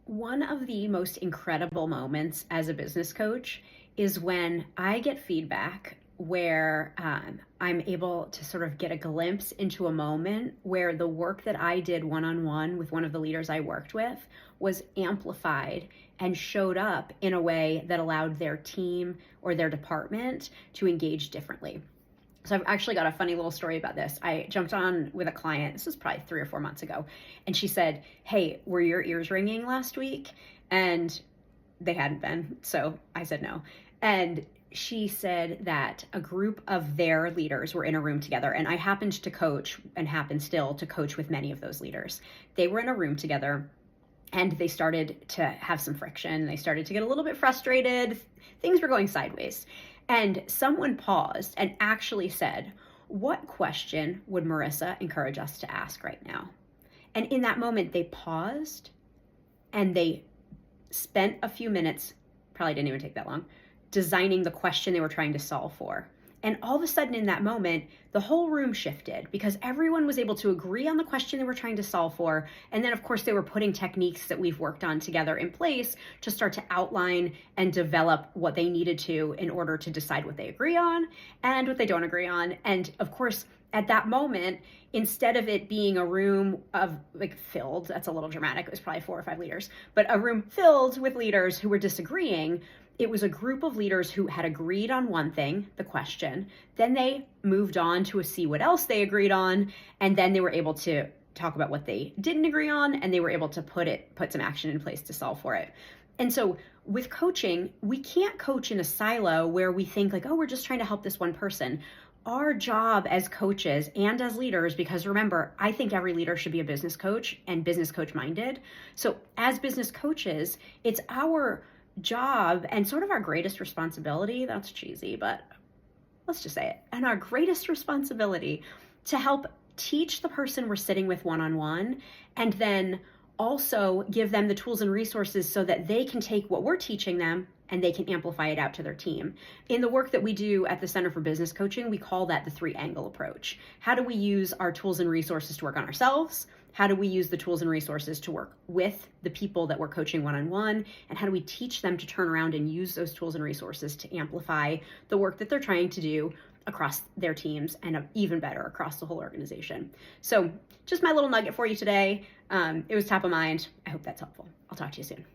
One of the most incredible moments as a business coach is when I get feedback where I'm able to sort of get a glimpse into a moment where the work that I did one-on-one with one of the leaders I worked with was amplified and showed up in a way that allowed their team or their department to engage differently. So I've actually got a funny little story about this. I jumped on with a client, this was probably 3 or 4 months ago, and she said, "Hey, were your ears ringing last week?" And they hadn't been, so I said no. And she said that a group of their leaders were in a room together, and I happened to coach and happen still to coach with many of those leaders. They were in a room together and they started to have some friction. They started to get a little bit frustrated. Things were going sideways. And someone paused and actually said, "What question would Marissa encourage us to ask right now?" And in that moment, they paused and they spent a few minutes, probably didn't even take that long, designing the question they were trying to solve for. And all of a sudden in that moment, the whole room shifted because everyone was able to agree on the question they were trying to solve for. And then, of course, they were putting techniques that we've worked on together in place to start to outline and develop what they needed to in order to decide what they agree on and what they don't agree on. And of course, at that moment, instead of it being a room of filled, that's a little dramatic, it was probably 4 or 5 leaders, but a room filled with leaders who were disagreeing, it was a group of leaders who had agreed on one thing, the question, then they moved on to see what else they agreed on, and then they were able to talk about what they didn't agree on, and they were able to put some action in place to solve for it. And so with coaching, we can't coach in a silo where we think oh, we're just trying to help this one person. Our job as coaches and as leaders, because remember, I think every leader should be a business coach and business coach minded. So as business coaches, it's our job and sort of our greatest responsibility, that's cheesy, but let's just say it, and our greatest responsibility to help teach the person we're sitting with one-on-one, and then also give them the tools and resources so that they can take what we're teaching them and they can amplify it out to their team. In the work that we do at the Center for Business Coaching, we call that the 3-angle approach. How do we use our tools and resources to work on ourselves? How do we use the tools and resources to work with the people that we're coaching one-on-one? And how do we teach them to turn around and use those tools and resources to amplify the work that they're trying to do across their teams and even better across the whole organization? So just my little nugget for you today. It was top of mind. I hope that's helpful. I'll talk to you soon.